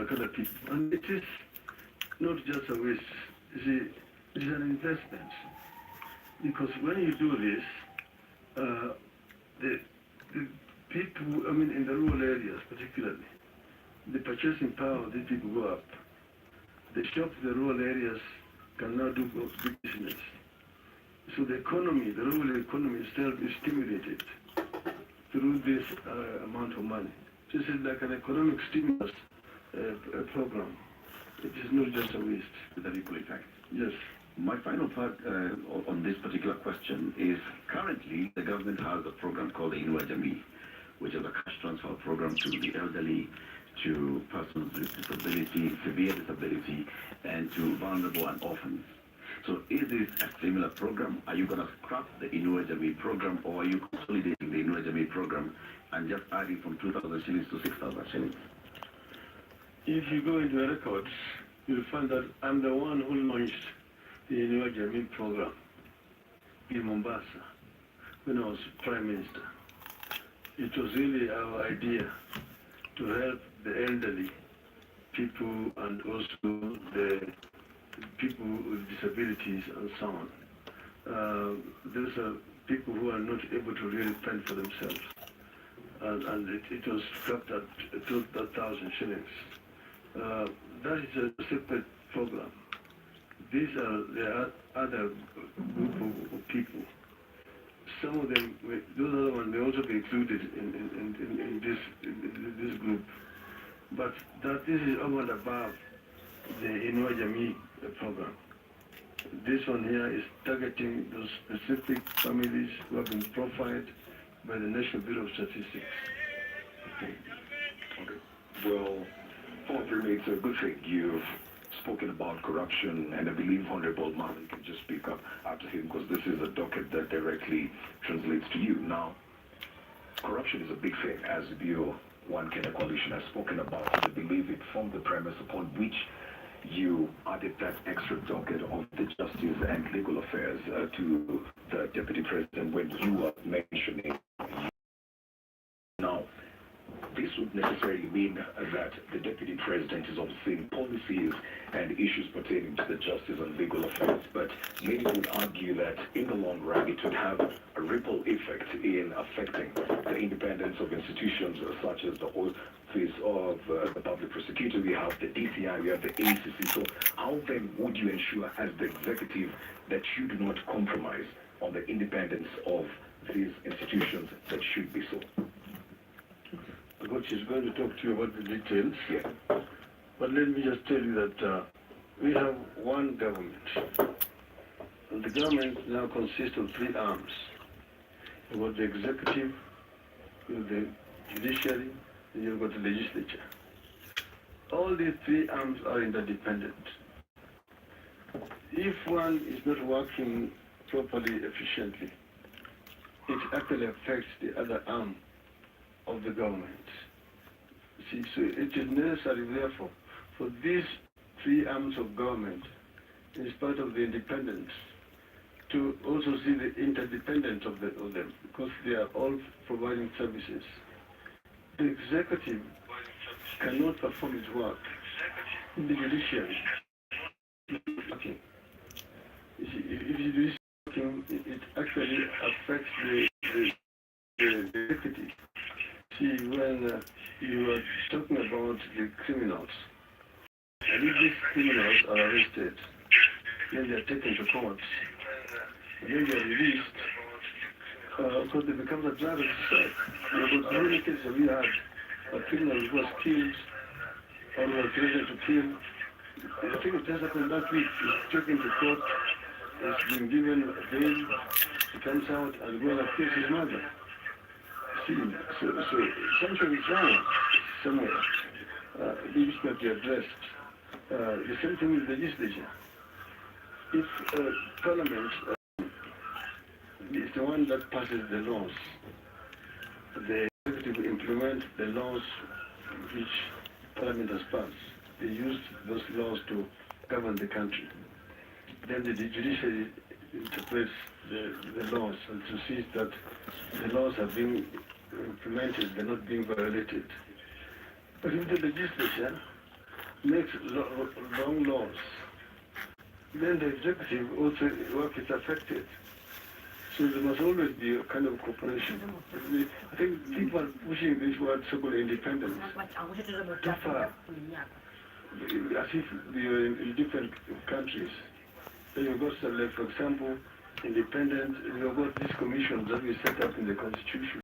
like other people. And it is not just a waste. You see, it is an investment. Because when you do this, the people, I mean, in the rural areas particularly, the purchasing power of these people go up. The shops in the rural areas can now do big business. So the economy, the rural economy itself is stimulated through this amount of money. This is like an economic stimulus program. It is not just a waste. With an equal effect. Yes. My final part on this particular question is currently the government has a program called the Inua Jamii, which is a cash transfer program to the elderly, to persons with disability, severe disability, and to vulnerable and orphans. So is this a similar program? Are you going to scrap the Inua Jamii program, or are you consolidating the Inua Jamii program and just adding from 2,000 shillings to 6,000 shillings? If you go into the records, you'll find that I'm the one who launched the Inua Jamii program in Mombasa when I was Prime Minister. It was really our idea to help the elderly people and also the people with disabilities and so on. Those are people who are not able to really fend for themselves. And it was capped at 2,000 shillings. That is a separate program. These are the other group of people. Some of them, those other ones may also be included in this group. But this is over and above the Inua Jamii program. This one here is targeting those specific families who have been profiled by the National Bureau of Statistics. Okay. Well, for me, it's a good thing you've spoken about corruption, and I believe Honorable Marlin can just speak up after him, because this is a docket that directly translates to you. Now, corruption is a big thing, as the One Kenya Coalition has spoken about. I believe it formed the premise upon which you added that extra docket of the Justice and Legal Affairs to the Deputy President when you were mentioning. Now, this would necessarily mean that the Deputy President is overseeing policies and issues pertaining to the Justice and Legal Affairs, but many would argue that in the long run it would have a ripple effect in affecting the independence of institutions such as the Office of the Public Prosecutor, we have the DCI, we have the ACC. So how then would you ensure as the executive that you do not compromise on the independence of these institutions that should be so? Coach is going to talk to you about the details. Yeah. But let me just tell you that we have one government. And the government now consists of three arms. You've got the executive, you've got the judiciary, and you've got the legislature. All these three arms are interdependent. If one is not working properly, efficiently, it actually affects the other arm of the government. See, so it is necessary, therefore, for these three arms of government, in spite of the independence, to also see the interdependence of them, because they are all providing services. The executive cannot perform its work. The judiciary is working. You see, if the judiciary is working, it actually affects the executive. See, when you are talking about the criminals, and if these criminals are arrested, then they are taken to court, and then they are released, because they become a drug of society. Because in many cases we had a criminal who was killed, or was threatened to kill. I think it just happened last week. He's taken to court, he's been given bail, he comes out and goes and kills his mother. So something is wrong somewhere. This must be addressed. The same thing with the legislature. If Parliament is the one that passes the laws, the executive will implement the laws which Parliament has passed. They use those laws to govern the country. Then the judiciary interprets the laws and to see that the laws are being implemented, they're not being violated. But if the legislature makes wrong laws, then the executive also work is affected. So there must always be a kind of cooperation. I think people are pushing this word so-called independence too far, as if we are in different countries. So you've got, like, for example, independent, you've got these commissions that we set up in the Constitution.